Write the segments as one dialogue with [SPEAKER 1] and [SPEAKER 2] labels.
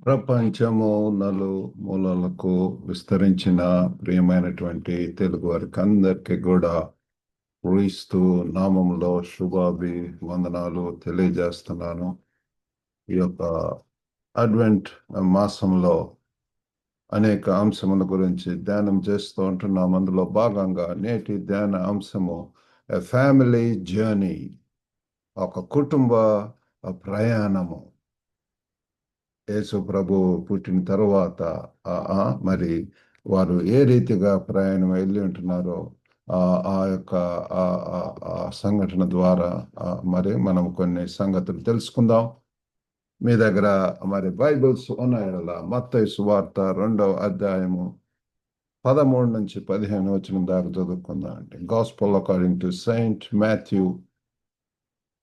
[SPEAKER 1] ప్రపంచము నలుమూలలకు విస్తరించిన ప్రియమైనటువంటి తెలుగు వారికి అందరికీ కూడా క్రీస్తు నామములో శుభాభివందనాలు తెలియజేస్తున్నాను. ఈ యొక్క అడ్వెంట్ మాసంలో అనేక అంశముల గురించి ధ్యానం చేస్తూ ఉంటున్నాం. అందులో భాగంగా నేటి ధ్యాన అంశము ఎ ఫ్యామిలీ జర్నీ, ఒక కుటుంబ ప్రయాణము. యేసు ప్రభు పుట్టిన తరువాత మరి వారు ఏ రీతిగా ప్రయాణం వెళ్ళి ఉంటున్నారో ఆ యొక్క ఆ సంఘటన ద్వారా మరి మనం కొన్ని సంగతులు తెలుసుకుందాం. మీ దగ్గర మరి బైబిల్స్ ఉన్నాయలా మత్తయి సువార్త 2వ అధ్యాయము 13 నుంచి 15 వచనం దాకా చదువుకుందాం. అంటే gospel according to Saint Matthew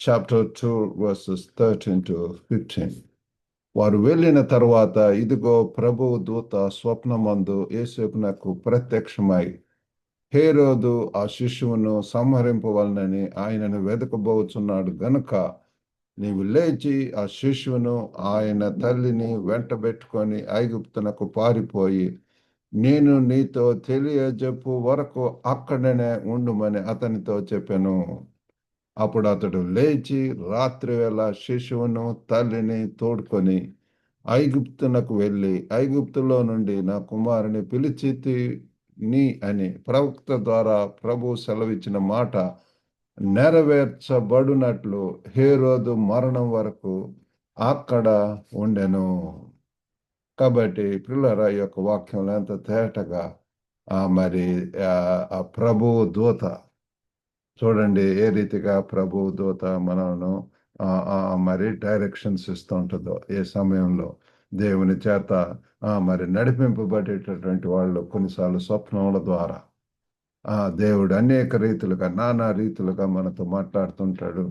[SPEAKER 1] chapter 2 versus 13 to 15. వారు వెళ్ళిన తరువాత ఇదిగో ప్రభువు దూత స్వప్నమందు యేసేపునకు ప్రత్యక్షమై, హేరోదు ఆ శిశువును సంహరింపవలనని ఆయనను వెదకబోచున్నాడు గనుక నీవు లేచి ఆ శిశువును ఆయన తల్లిని వెంటబెట్టుకొని ఐగుప్తునకు పారిపోయి నేను నీతో తెలియజెప్పు వరకు అక్కడనే ఉండుమని అతనితో చెప్పెను. అప్పుడు అతడు లేచి రాత్రివేళ శిశువును తల్లిని తోడుకొని ఐగుప్తునకు వెళ్ళి ఐగుప్తులో నుండి నా కుమారుని పిలిచితిని అని ప్రవక్త ద్వారా ప్రభు సెలవిచ్చిన మాట నెరవేర్చబడినట్లు హేరోదు మరణం వరకు అక్కడ ఉండెను. కాబట్టి పిల్లరా ఈ యొక్క వాక్యంలో ఎంత తేటగా మరి ఆ ప్రభు దూత చూడండి ఏ రీతిగా ప్రభు దూత మనను మరి డైరెక్షన్స్ ఇస్తూ ఉంటుందో, ఏ సమయంలో దేవుని చేత మరి నడిపింపబడేటటువంటి వాళ్ళు కొన్నిసార్లు స్వప్నముల ద్వారా దేవుడు అనేక రీతులుగా నానా రీతులుగా మనతో మాట్లాడుతుంటాడు.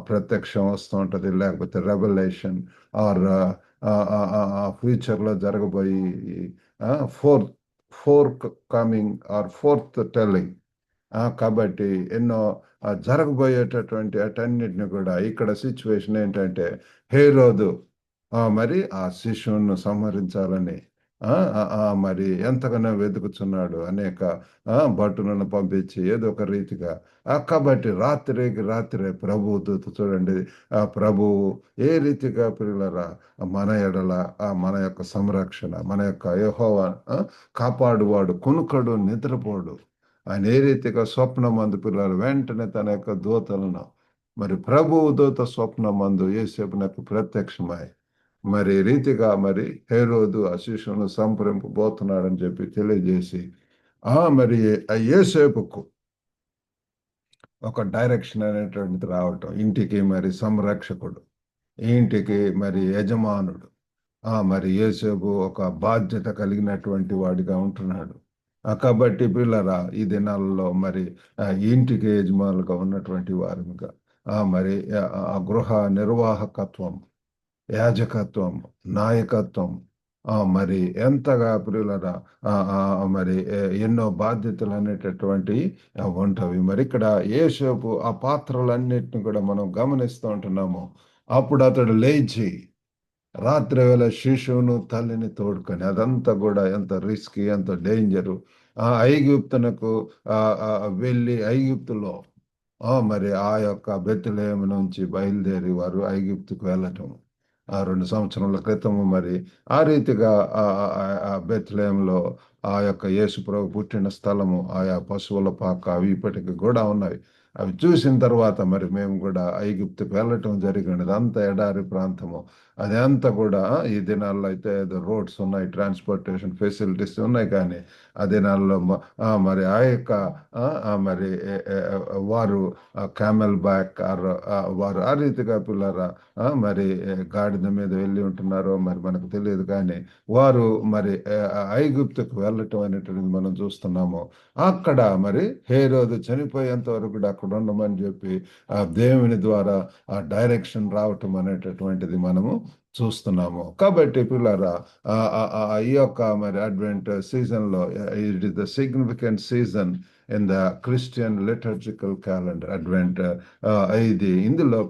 [SPEAKER 1] ప్రత్యక్షం వస్తూ ఉంటుంది, లేకపోతే రెవల్యూషన్ ఆర్ ఫ్యూచర్లో జరగబోయి forth forthcoming or foretelling. కాబట్టి ఎన్నో జరగబోయేటటువంటి అటన్నిటిని కూడా ఇక్కడ సిచ్యువేషన్ ఏంటంటే హేరోదు మరి ఆ శిశువును సంహరించాలని మరి ఎంతగానో వెతుకుతున్నాడు. అనేక భటులను పంపించి ఏదో ఒక రీతిగా కాబట్టి రాత్రికి రాత్రే ప్రభు దూత చూడండి, ప్రభువు ఏ రీతిగా పిల్లరా మన ఎడల మన యొక్క సంరక్షణ, మన యొక్క యెహోవా కాపాడువాడు, కునుకడు, నిద్రపోడు. ఆయన ఏ రీతిగా స్వప్నమందు పిల్లలు వెంటనే తన యొక్క దూతలను మరి ప్రభువు దూత స్వప్నమందు యేసేపునకు ప్రత్యక్షమై మరి రీతిగా మరి హేరోదు ఆ శిశువును సంప్రదింపబోతున్నాడని చెప్పి తెలియజేసి మరి ఆ యేసేపుకు ఒక డైరెక్షన్ అనేటువంటిది రావటం, ఇంటికి మరి సంరక్షకుడు, ఇంటికి మరి యజమానుడు, మరి యేసేపు ఒక బాధ్యత కలిగినటువంటి వాడిగా ఉంటున్నాడు. కాబట్టి పిల్లరా ఈ దినాలలో మరి ఇంటికి యజమానులుగా ఉన్నటువంటి వారుగా మరి ఆ గృహ నిర్వాహకత్వం, యాజకత్వం, నాయకత్వం మరి ఎంతగా ప్రియులరా మరి ఎన్నో బాధ్యతలు అనేటటువంటి ఉంటవి. మరి ఇక్కడ యేసేపు ఆ పాత్రలన్నిటిని కూడా మనం గమనిస్తూ ఉంటున్నాము. అప్పుడు అతడు లేచి రాత్రి వేళ శిశువును తల్లిని తోడుకొని, అదంతా కూడా ఎంత రిస్కీ, ఎంత డేంజరు. ఐగుప్తునకు వెళ్ళి ఐగుప్తులో మరి ఆ యొక్క బెత్లెహేము నుంచి బయలుదేరి వారు ఐగుప్తుకు వెళ్ళటం 2 సంవత్సరాల క్రితము మరి ఆ రీతిగా బెత్లెహేములో ఆ యొక్క యేసు ప్రభు పుట్టిన స్థలము, ఆయా పశువుల పాక అవి ఇప్పటికి కూడా ఉన్నాయి. అవి చూసిన తర్వాత మరి మేము కూడా ఐగుప్తుకు వెళ్ళటం జరిగింది. అదంతా ఎడారి ప్రాంతము, అదంతా కూడా ఈ దినాల్లో అయితే ఏదో రోడ్స్ ఉన్నాయి, ట్రాన్స్పోర్టేషన్ ఫెసిలిటీస్ ఉన్నాయి. కానీ ఆ దినాల్లో మరి ఆ యొక్క మరి వారు క్యామెల్ బ్యాక్ వారు ఆ రీతిగా పిల్లరా మరి గాడిద మీద వెళ్ళి ఉంటున్నారో మరి మనకు తెలియదు. కానీ వారు మరి ఐగుప్తుకు వెళ్ళటం అనేటువంటిది మనం చూస్తున్నాము. అక్కడ మరి హేరోదు చనిపోయేంత వరకు కూడా అక్కడ ఉండమని చెప్పి ఆ దేవుని ద్వారా ఆ డైరెక్షన్ రావటం అనేటటువంటిది మనము చూస్తున్నాము. కాబట్టి పిల్లరా ఈ యొక్క మరి అడ్వెంట్ సీజన్ లో it is the significant season in the Christian liturgical calendar advent. ఇది ఇందులో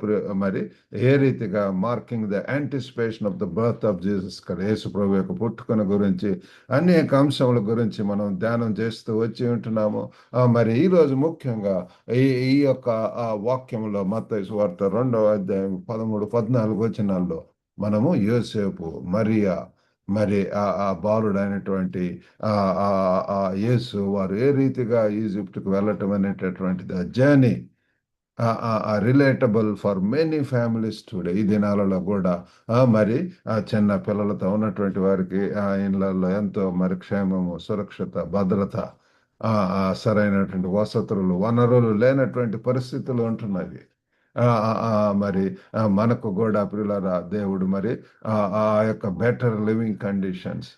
[SPEAKER 1] మరి ఏ రీతిగా marking the anticipation of the birth of Jesus Christ, యేసు ప్రభు యొక్క పుట్టుకను గురించి అనేక అంశముల గురించి మనం ధ్యానం చేస్తూ వచ్చి ఉంటున్నాము. మరి ఈ రోజు ముఖ్యంగా ఈ ఈ యొక్క వాక్యంలో మత్తయి సువార్త 2వ అధ్యాయం 13-14 వచనాల్లో మనము యోసేపు, మరియా, మరి ఆ బాలుడైనటువంటి ఆ ఆ ఆ యేసు వారు ఏ రీతిగా ఈజిప్ట్కి వెళ్ళటం అనేటటువంటిది ఆ journey relatable for many families today. ఈ దినాలలో కూడా మరి చిన్న పిల్లలతో ఉన్నటువంటి వారికి ఆ ఇళ్లలో ఎంతో మరి క్షేమము, సురక్షిత, భద్రత, సరైనటువంటి వసతులు, వనరులు లేనటువంటి పరిస్థితులు ఉంటున్నవి. ఆ, ఆ, ఆ, మరి మనకు కూడా ప్రియులారా దేవుడు మరి ఆ యొక్క better living conditions,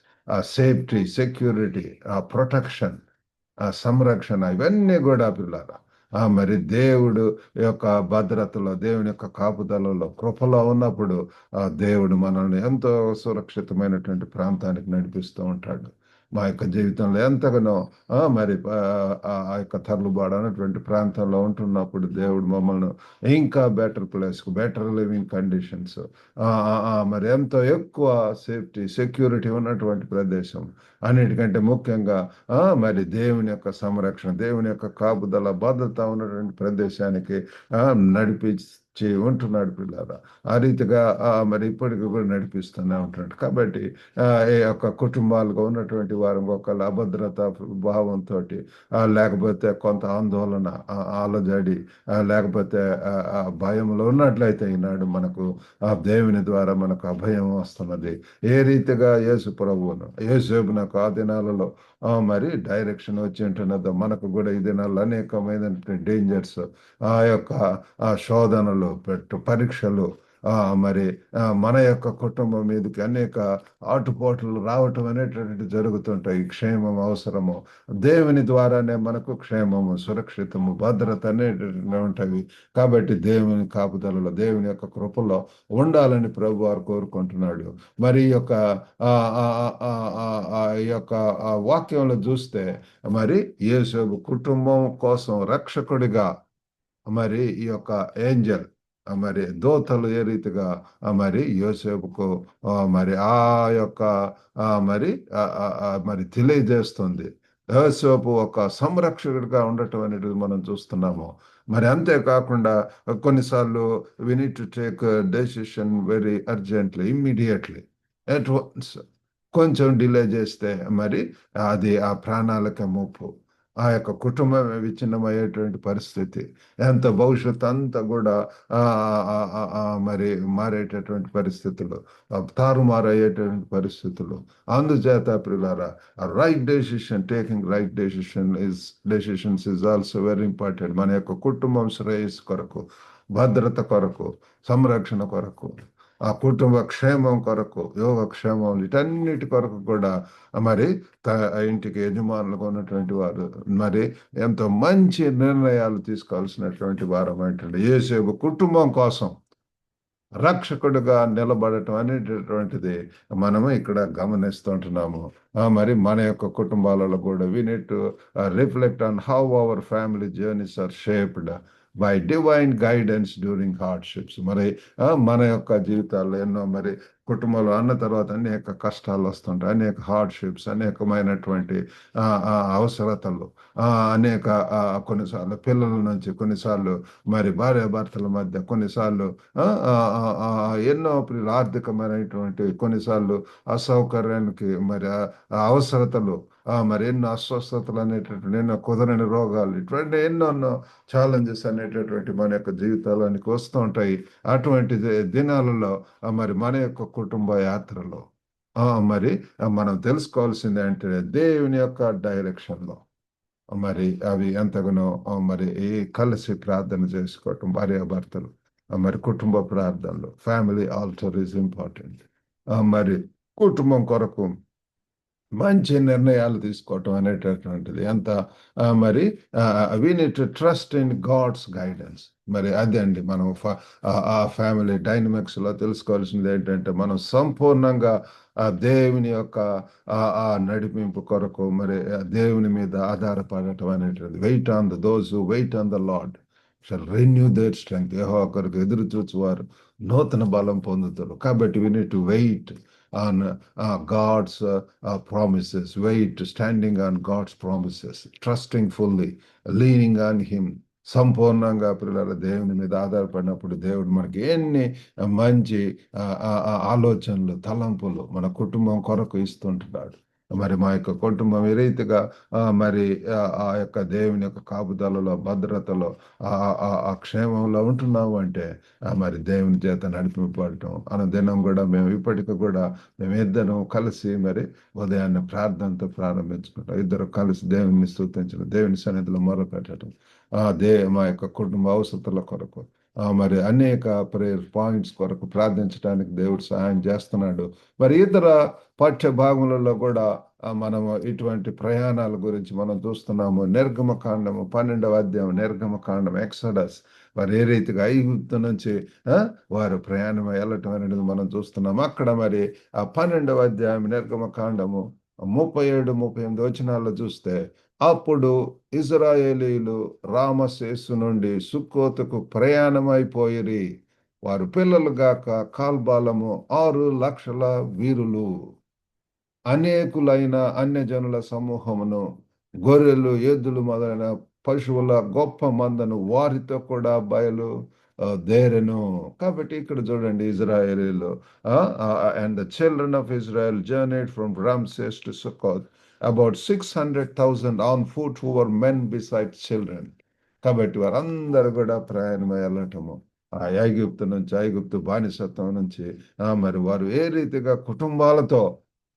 [SPEAKER 1] safety, security, protection, సంరక్షణ, ఇవన్నీ కూడా పిల్లారా మరి దేవుడు యొక్క భద్రతలో, దేవుని యొక్క కాపుదలలో, కృపలో ఉన్నప్పుడు దేవుడు మనల్ని ఎంతో సురక్షితమైనటువంటి ప్రాంతానికి నడిపిస్తూ ఉంటాడు. మా యొక్క జీవితంలో ఎంతగానో మరి ఆ యొక్క తరలుబాటు అనేటువంటి ప్రాంతంలో ఉంటున్నప్పుడు దేవుడు మమ్మల్ని ఇంకా బెటర్ ప్లేస్కు, బెటర్ లివింగ్ కండిషన్స్, మరి ఎంతో ఎక్కువ సేఫ్టీ, సెక్యూరిటీ ఉన్నటువంటి ప్రదేశం, అన్నిటికంటే ముఖ్యంగా మరి దేవుని యొక్క సంరక్షణ, దేవుని యొక్క కాపుదల, భద్రత ఉన్నటువంటి ప్రదేశానికి నడిపించి ఉంటున్నాడు పిల్లరా. ఆ రీతిగా మరి ఇప్పటికి కూడా నడిపిస్తూనే ఉంటున్నాడు. కాబట్టి ఈ యొక్క కుటుంబాలుగా ఉన్నటువంటి వారు ఒకళ్ళ అభద్రత భావంతో, లేకపోతే కొంత ఆందోళన, ఆలజడి, లేకపోతే భయంలో ఉన్నట్లయితే ఈనాడు మనకు ఆ దేవుని ద్వారా మనకు అభయం వస్తున్నది. ఏ రీతిగా యేసు ప్రభువును, యేసేపునకు ఆ దినాలలో మరి డైరెక్షన్ వచ్చి ఉంటున్నదో మనకు కూడా ఈ దినాల్లో అనేకమైన డేంజర్స్, ఆ యొక్క శోధనలు, పరీక్షలు, మరి మన యొక్క కుటుంబం మీదకి అనేక ఆటుపోట్లు రావటం అనేటటువంటి జరుగుతుంటాయి. క్షేమం అవసరము, దేవుని ద్వారానే మనకు క్షేమము, సురక్షితము, భద్రత అనేటటువంటి ఉంటాయి. కాబట్టి దేవుని కాపుదలలో, దేవుని యొక్క కృపలో ఉండాలని ప్రభు వారు కోరుకుంటున్నాడు. మరి ఈ యొక్క ఈ యొక్క వాక్యంలో చూస్తే మరి యేసేపు కుటుంబం కోసం రక్షకుడిగా మరి ఈ యొక్క ఏంజల్, మరి దోతలు ఏ రీతిగా మరి యోసేపుకు మరి ఆ యొక్క మరి మరి తెలియజేస్తుంది. యోసేపు ఒక సంరక్షకుడిగా ఉండటం అనేది మనం చూస్తున్నాము. మరి అంతేకాకుండా కొన్నిసార్లు we need to take decision very urgently, immediately, at once. కొంచెం డిలే చేస్తే మరి అది ఆ ప్రాణాలకే ముప్పు, ఆ యొక్క కుటుంబమే విచ్ఛిన్నమయ్యేటువంటి పరిస్థితి, ఎంత భవిష్యత్తు అంతా కూడా మరి మారేటటువంటి పరిస్థితులు, తారుమారు అయ్యేటువంటి పరిస్థితులు. అందుచేత ప్రియులారా, right decision, taking right decisions is also very important. మన యొక్క కుటుంబం శ్రేయస్సు కొరకు, భద్రత కొరకు, సంరక్షణ కొరకు, ఆ కుటుంబ క్షేమం కొరకు, యోగక్షేమం, వీటన్నిటి కొరకు కూడా మరి ఇంటికి యజమానులుగా ఉన్నటువంటి వారు మరి ఎంతో మంచి నిర్ణయాలు తీసుకోవాల్సినటువంటి వారం ఏంటంటే యేసేపు కుటుంబం కోసం రక్షకుడుగా నిలబడటం అనేటటువంటిది మనము ఇక్కడ గమనిస్తుంటున్నాము. మరి మన యొక్క కుటుంబాలలో కూడా we need to reflect on how our family journeys are shaped by divine guidance during hardships. మరి మన యొక్క జీవితాల్లో ఎన్నో మరి కుటుంబంలో అన్న తర్వాత అనేక కష్టాలు వస్తుంటాయి, అనేక హార్డ్షిప్స్, అనేకమైనటువంటి అవసరతలు, అనేక కొన్నిసార్లు పిల్లల నుంచి, కొన్నిసార్లు మరి భార్యాభర్తల మధ్య, కొన్నిసార్లు ఎన్నో ఆర్థికమైనటువంటి, కొన్నిసార్లు అసౌకర్యానికి మరి అవసరతలు, మరి ఎన్నో అస్వస్థతలు అనేటటువంటి, ఎన్నో కుదరని రోగాలు, ఇటువంటి ఎన్నో ఛాలెంజెస్ అనేటటువంటి మన యొక్క జీవితానికి వస్తూ ఉంటాయి. అటువంటి దినాలలో మరి మన యొక్క కుటుంబ యాత్రలో మరి మనం తెలుసుకోవాల్సింది అంటే దేవుని యొక్క డైరెక్షన్లో మరి అవి ఎంతగానో మరి కలిసి ప్రార్థన చేసుకోవటం, భార్యాభర్తలు మరి కుటుంబ ప్రార్థనలు, ఫ్యామిలీ ఆల్టర్ ఈజ్ ఇంపార్టెంట్. మరి కుటుంబం కొరకు మంచి నిర్ణయాలు తీసుకోవటం అనేటటువంటిది ఎంత మరి we need to trust in God's guidance. మరి అదే అండి మనం ఆ ఫ్యామిలీ డైనమిక్స్ లో తెలుసుకోవాల్సింది ఏంటంటే మనం సంపూర్ణంగా ఆ దేవుని యొక్క ఆ నడిపింపు కొరకు మరి ఆ దేవుని మీద ఆధారపడటం అనేటువంటిది. Wait on the those who wait on the Lord shall renew their strength. యెహోవా కొరకు ఎదురు చూచువారు నూతన బలం పొందుతారు. కాబట్టి we need to wait on God's promises, wait, standing on God's promises, trusting fully, leaning on Him. సంపూర్ణంగా పిల్లల దేవుని మీద ఆధారపడినప్పుడు దేవుడు మనకి ఎన్ని మంచి ఆలోచనలు, తలంపులు మన కుటుంబం కొరకు ఇస్తుంటున్నాడు. మరి మా యొక్క కుటుంబం ఏ రీతిగా మరి ఆ యొక్క దేవుని యొక్క కాపుదలలో, భద్రతలో, ఆ క్షేమంలో ఉంటున్నాము అంటే మరి దేవుని చేత నడిపింపబడటం అనుదినం కూడా మేము ఇప్పటికీ కూడా మేమిద్దరం కలిసి మరి ఉదయాన్నే ప్రార్థనతో ప్రారంభించుకుంటాం. ఇద్దరు కలిసి దేవుని స్తుతించడం, దేవుని సన్నిధిలో మొరపెట్టడం, మా యొక్క కుటుంబ అవసరతల కొరకు మరి అనేక ప్రేయర్ పాయింట్స్ కొరకు ప్రార్థించడానికి దేవుడు సహాయం చేస్తున్నాడు. మరి ఇతర పాఠ్య భాగములలో కూడా మనము ఇటువంటి ప్రయాణాల గురించి మనం చూస్తున్నాము. నిర్గమకాండము 12వ అధ్యాయం, నిర్గమకాండం, ఎక్సడస్, వారు ఏ రీతిగా ఐగుప్తు నుంచి వారు ప్రయాణం వెళ్ళటం అనేది మనం చూస్తున్నాము. అక్కడ మరి ఆ 12వ అధ్యాయం నిర్గమకాండము 37-38 వచనాల్లో చూస్తే, అప్పుడు ఇజ్రాయేలీలు రామశేసు నుండి సుక్కోతుకు ప్రయాణమైపోయిరి. వారు పిల్లలు గాక కాల్బాలము 6,00,000 వీరులు, అనేకులైన అన్యజనుల సమూహమును, గొర్రెలు, ఎద్దులు మొదలైన పశువుల గొప్ప మందను వారితో కూడా బయలు దేరెను. కాబట్టి ఇక్కడ చూడండి, ఇజ్రాయేలీలు and the children of Israel journeyed from Ramses to Sukkot about 600,000 on foot who were men beside children. కాబట్టి వారందరూ కూడా ప్రయాణం వెళ్ళటము ఆ ఐగుప్తు బానిసత్వం నుంచి మరి వారు ఏ రీతిగా కుటుంబాలతో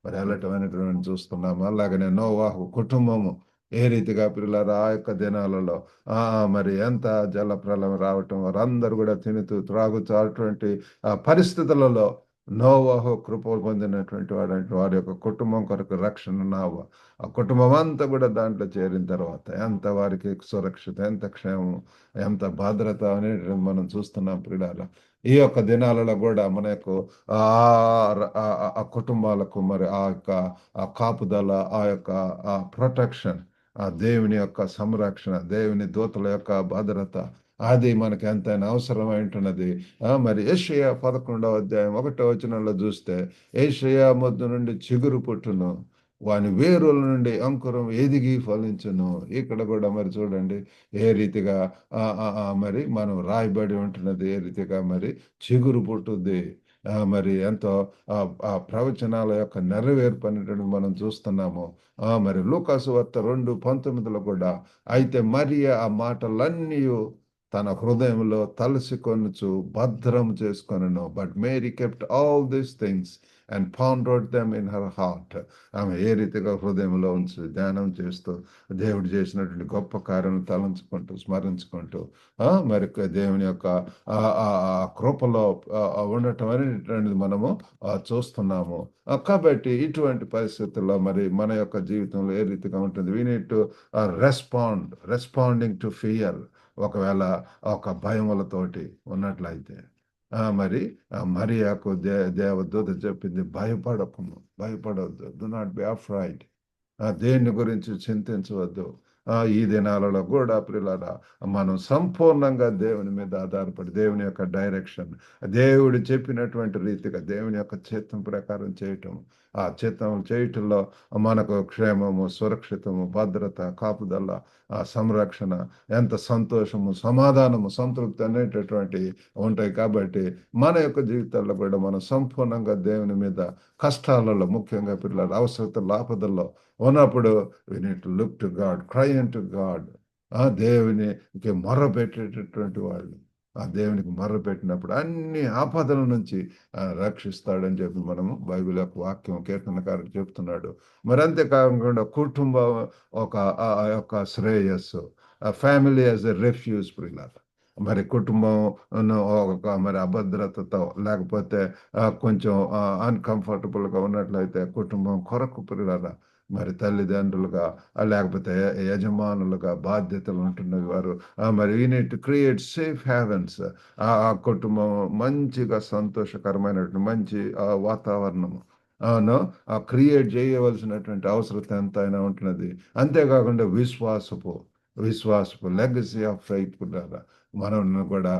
[SPEAKER 1] మరి వెళ్ళటం అనేటువంటి చూస్తున్నాము. అలాగనే నోవాహు కుటుంబము ఏ రీతిగా పిల్లలు ఆ యొక్క దినాలలో మరి ఎంత జల ప్రళయం రావటం, వారందరూ కూడా తినుతూ త్రాగుతూ అటువంటి పరిస్థితులలో నోవాహు కృప పొందినటువంటి వారి యొక్క కుటుంబం కొరకు రక్షణ నావ, ఆ కుటుంబం అంతా కూడా దాంట్లో చేరిన తర్వాత ఎంత వారికి సురక్షిత, ఎంత క్షేమం, ఎంత భద్రత అనేది మనం చూస్తున్నాం పిల్లల. ఈ యొక్క దినాలలో కూడా మన యొక్క ఆ కుటుంబాలకు మరి ఆ యొక్క కాపుదల, ఆ యొక్క ప్రొటెక్షన్, ఆ దేవుని యొక్క సంరక్షణ, దేవుని దూతల యొక్క భద్రత, అది మనకి ఎంతైనా అవసరమై ఉంటున్నది. మరి యెషయా 11వ అధ్యాయం 1వ వచనంలో చూస్తే, యెషయా మొద్దు నుండి చిగురు పుట్టును, వాని వేరుల నుండి అంకురం ఎదిగి ఫలించును. ఇక్కడ కూడా మరి చూడండి ఏ రీతిగా మరి మనం రాయబడి ఉంటున్నది, ఏ రీతిగా మరి చిగురు పుట్టుద్ది. మరి ఎంతో ఆ ప్రవచనాల యొక్క నెరవేర్పు అనేటువంటి మనం చూస్తున్నాము. మరి లూకాసు వార్త 2:19లో కూడా, అయితే మరియ ఆ మాటలన్నీ తన హృదయంలో తలసికొనుచు భద్రం చేసుకొనెను. But Mary kept all these things and pondered them in her heart. ఆమె ఏ రీతిగా హృదయంలో ఉంచి ధ్యానం చేస్తూ దేవుడు చేసినటువంటి గొప్ప కార్యం తలంచుకుంటూ స్మరించుకుంటూ మరి దేవుని యొక్క కృపలో ఉండటం అనేటువంటిది మనము చూస్తున్నాము. కాబట్టి ఇటువంటి పరిస్థితుల్లో మరి మన యొక్క జీవితంలో ఏ రీతిగా ఉంటుంది, we need to responding to fear. ఒకవేళ ఒక భయములతోటి ఉన్నట్లయితే మరి మరియాకు దేవదూత చెప్పింది, భయపడవద్దు, డు నాట్ బి అఫ్రైడ్, దేని గురించి చింతించవద్దు. ఈ దినాలలో కూడా ప్రియులారా మనం సంపూర్ణంగా దేవుని మీద ఆధారపడి దేవుని యొక్క డైరెక్షన్, దేవుడు చెప్పినటువంటి రీతిగా దేవుని యొక్క చిత్తం ప్రకారం చేయటం, ఆ చిత్తం చేయటంలో మనకు క్షేమము, సురక్షితము, భద్రత, కాపుదల, సంరక్షణ, ఎంత సంతోషము, సమాధానము, సంతృప్తి అనేటటువంటి ఉంటాయి. కాబట్టి మన యొక్క జీవితాల్లో కూడా మనం సంపూర్ణంగా దేవుని మీద కష్టాలలో, ముఖ్యంగా పిల్లల అవసరతల ఆపదల్లో ఉన్నప్పుడు we need to look to God, cry unto God. దేవునికి మొర్రపెట్టేటటువంటి వాళ్ళు ఆ దేవునికి మొర్రపెట్టినప్పుడు అన్ని ఆపదల నుంచి రక్షిస్తాడని చెప్పి మనము బైబిల్ యొక్క వాక్యం కీర్తనకారుడు చెప్తున్నాడు. మరి అంతేకాకుండా కుటుంబం ఒక యొక్క శ్రేయస్సు, ఫ్యామిలీ యాజ్ ఎ రెఫ్యూజ్ ప్రియులారా. మరి కుటుంబం ఒక మరి అభద్రతతో లేకపోతే కొంచెం అన్‌కంఫర్టబుల్‌గా ఉన్నట్లయితే కుటుంబం కొరకు ప్రియులారా మరి తల్లిదండ్రులుగా లేకపోతే యజమానులుగా బాధ్యతలు ఉంటున్నవి వారు మరి we need to create safe heavens. ఆ కుటుంబం మంచిగా సంతోషకరమైనటువంటి మంచి వాతావరణము క్రియేట్ చేయవలసినటువంటి అవసరత ఎంతైనా ఉంటున్నది. అంతేకాకుండా విశ్వాసపు లెగసీ ఆఫ్ ఫెయిత్ కూడా మనం కూడా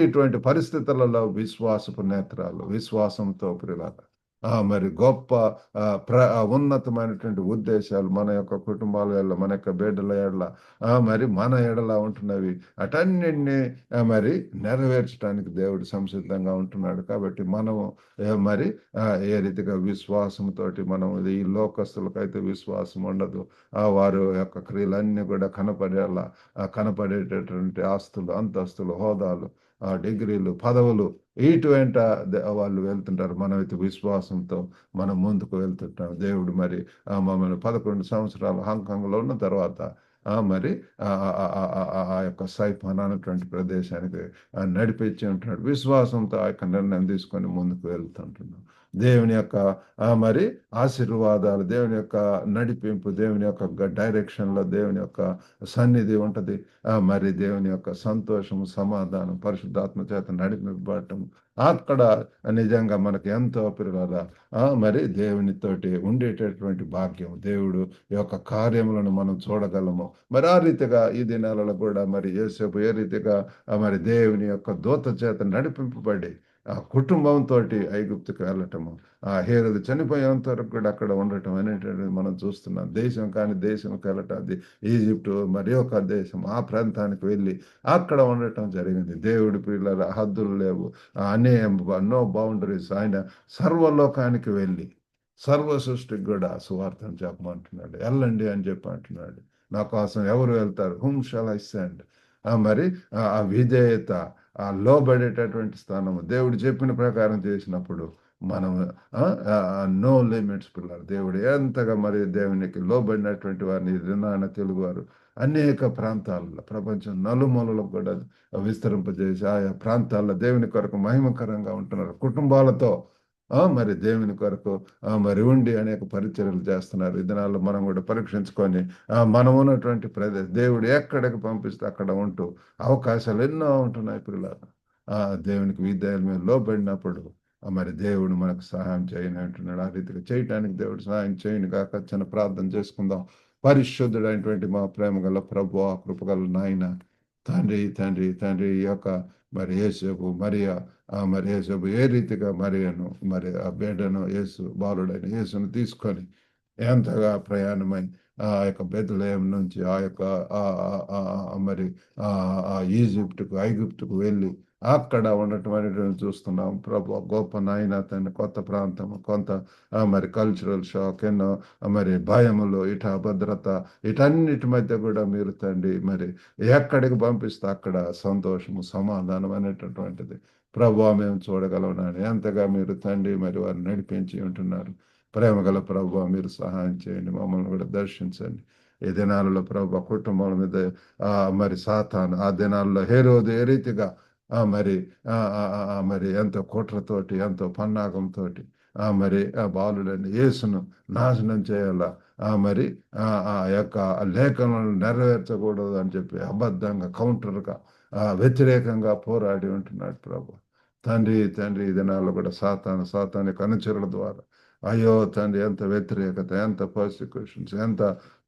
[SPEAKER 1] ఇటువంటి పరిస్థితులలో విశ్వాసపు నేత్రాలు విశ్వాసంతో ప్రియులారా మరి గొప్ప ఉన్నతమైనటువంటి ఉద్దేశాలు మన యొక్క కుటుంబాల ఎడల మన యొక్క బిడ్డల ఎడల మరి మన ఎడల ఉంటున్నవి అటన్నిటిని మరి నెరవేర్చడానికి దేవుడు సంసిద్ధంగా ఉంటున్నాడు. కాబట్టి మనము మరి ఏ రీతిగా విశ్వాసంతోటి మనం ఈ లోకస్తులకైతే విశ్వాసం ఉండదు. వారు యొక్క క్రియలన్నీ కూడా కనపడేలా కనపడేటటువంటి ఆస్తులు అంతస్తులు హోదాలు డిగ్రీలు పదవులు వీటి వెంట వాళ్ళు వెళ్తుంటారు. మనమైతే విశ్వాసంతో మనం ముందుకు వెళ్తుంటాం. దేవుడు మరి మమ్మల్ని 11 సంవత్సరాలు హాంకాంగ్లో ఉన్న తర్వాత మరి ఆ యొక్క సైపాన్ అనేటువంటి ప్రదేశానికి నడిపించి ఉంటున్నాడు. విశ్వాసంతో ఆ యొక్క నిర్ణయం తీసుకొని ముందుకు వెళ్తుంటున్నాం. దేవుని యొక్క మరి ఆశీర్వాదాలు, దేవుని యొక్క నడిపింపు, దేవుని యొక్క డైరెక్షన్లో దేవుని యొక్క సన్నిధి ఉంటది. మరి దేవుని యొక్క సంతోషము, సమాధానం, పరిశుద్ధాత్మ చేత నడిపింపబడటం అక్కడ నిజంగా మనకు ఎంతో ప్రియులారా మరి దేవునితోటి ఉండేటటువంటి భాగ్యం, దేవుడు యొక్క కార్యములను మనం చూడగలము. మరి ఆ రీతిగా ఈ దినాలలో కూడా మరి యోసేపు ఏ రీతిగా మరి దేవుని యొక్క దూత చేత నడిపింపబడి ఆ కుటుంబంతో ఐగుప్తుకు వెళ్ళటము, హేరోదు చనిపోయేంత వరకు కూడా అక్కడ ఉండటం అనేటువంటిది మనం చూస్తున్నాం. దేశం కాని దేశంకి వెళ్ళటం, అది ఈజిప్టు మరి ఒక దేశం ఆ ప్రాంతానికి వెళ్ళి అక్కడ ఉండటం జరిగింది. దేవుడి పిల్లల హద్దులు లేవు, అనే నో బౌండరీస్. ఆయన సర్వలోకానికి వెళ్ళి సర్వ సృష్టికి కూడా సువార్తను చెప్పమంటున్నాడు. వెళ్ళండి అని చెప్పి అంటున్నాడు. నా కోసం ఎవరు వెళ్తారు? Whom shawl I send? మరి ఆ విధేయత, ఆ లోబడేటటువంటి స్థానము దేవుడు చెప్పిన ప్రకారం చేసినప్పుడు మనం నో లిమిట్స్ పిల్లలు. దేవుడు ఎంతగా మరి దేవునికి లోబడినటువంటి వారిని దినాన తెలుగువారు అనేక ప్రాంతాలలో ప్రపంచం నలుమూలలకు కూడా విస్తరింపజేసి ఆయా ప్రాంతాల్లో దేవుని కొరకు మహిమకరంగా ఉంటున్నారు కుటుంబాలతో. మరి దేవుని కొరకు మరి ఉండి అనేక పరిచర్యలు చేస్తున్నారు. ఈ దినాల్లో మనం కూడా పరీక్షించుకొని మనం ఉన్నటువంటి ప్రదేశం దేవుడు ఎక్కడికి పంపిస్తే అక్కడ ఉంటూ అవకాశాలు ఎన్నో ఉంటున్నాయి పిల్లలు. దేవునికి విద్యాల మీద లోబడినప్పుడు మరి దేవుడు మనకు సహాయం చేయని అంటున్నాడు. ఆ రీతిగా చేయటానికి దేవుడు సహాయం చేయని కాక చిన్న ప్రార్థన చేసుకుందాం. పరిశుద్ధుడైనటువంటి మా ప్రేమ గల ప్రభు, కృపగల నాయన, తండ్రి తండ్రి తండ్రి ఈ యొక్క మరి యేసేపు మరియా మరి యేసేపు ఏ రీతిగా మరియను మరి ఆ బిడ్డను యేసు బాలుడైన యేసును తీసుకొని ఎంతగా ప్రయాణమై ఆ యొక్క బెత్లెహేము నుంచి ఆ యొక్క మరి ఈజిప్టుకు ఐగుప్తుకు వెళ్ళి అక్కడ ఉండటం అనేటువంటి చూస్తున్నాం. ప్రభు గొప్ప నాయన తన కొత్త ప్రాంతం, కొంత మరి కల్చరల్ షాక్, ఎన్నో మరి భయములు, ఇట అభద్రత, వీటన్నిటి మధ్య కూడా మీరు తండ్రి మరి ఎక్కడికి పంపిస్తే అక్కడ సంతోషము, సమాధానం అనేటటువంటిది ప్రభు మేము చూడగలం నాని. ఎంతగా మీరు తండ్రి మరి వారు నడిపించి ఉంటున్నారు. ప్రేమగల ప్రభు మీరు సహాయం చేయండి, మమ్మల్ని కూడా దర్శించండి. ఈ దినాలలో ప్రభు కుటుంబాల మీద మరి సాతాను ఆ దినాల్లో హేరోదు ఏ రీతిగా మరి మరి ఎంతో కుట్రతోటి ఎంతో పన్నాగంతో మరి బాలుడని యేసును నాశనం చేయాల మరి ఆ యొక్క లేఖనాలను నెరవేర్చకూడదు అని చెప్పి అబద్ధంగా కౌంటర్గా వ్యతిరేకంగా పోరాడి ఉంటున్నాడు ప్రభు. తండ్రి తండ్రి ఈ దినాల్లో కూడా సాతానిక అనుచరుల ద్వారా అయ్యో తండ్రి ఎంత వ్యతిరేకత, ఎంత పర్సిక్యూషన్స్, ఎంత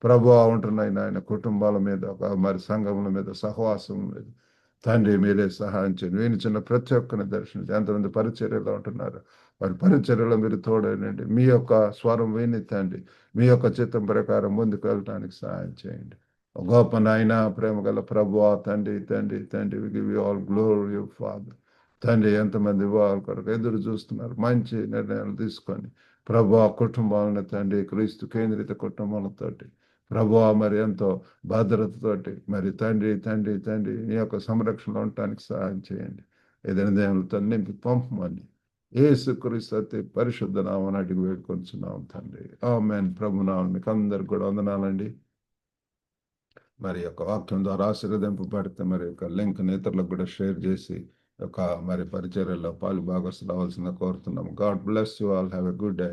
[SPEAKER 1] ప్రభావం ఉంటున్నాయి నాయన కుటుంబాల మీద, మరి సంఘముల మీద, సహవాసం మీద. తండ్రి మీరే సహాయం చేయండి. వీని చిన్న ప్రతి ఒక్కరిని దర్శించి ఎంతమంది పరిచర్యలో ఉంటున్నారు వారి పరిచర్యలో మీరు తోడనండి. మీ యొక్క స్వరం విని తండ్రి మీ యొక్క చిత్తం ప్రకారం ముందుకు వెళ్ళటానికి సహాయం చేయండి. గొప్ప నాయన ప్రేమ గల ప్రభువా తండ్రి తండ్రి తండ్రి we give you all glory father. తండ్రి ఎంతమంది వాళ్ళ కొరకు ఎదురు చూస్తున్నారు, మంచి నిర్ణయాలు తీసుకొని ప్రభు కుటుంబాలను తండ్రి క్రీస్తు కేంద్రిత కుటుంబాలతోటి ప్రభు మరి ఎంతో భద్రతతోటి మరి తండ్రి తండ్రి తండ్రి నీ యొక్క సంరక్షణలో ఉండటానికి సహాయం చేయండి. ఏదైనా దేవులతో నింపి పంపమని యేసుక్రీస్తు అతి పరిశుద్ధ నామమున అడిగి వేడుకొంచున్నాం తండ్రి. ఆమేన్. ప్రభు నామమున మీకు అందరికి కూడా వందనాలండి. మరి యొక్క వాక్యం ద్వారా ఆశీర్వదింపబడితే మరి యొక్క లింక్ ఇతరులకు కూడా షేర్ చేసి ఒక మరి పరిచర్యలో పాలు భాగస్తులు అవ్వాల్సిందిగా కోరుతున్నాం. God bless you all. Have a good day.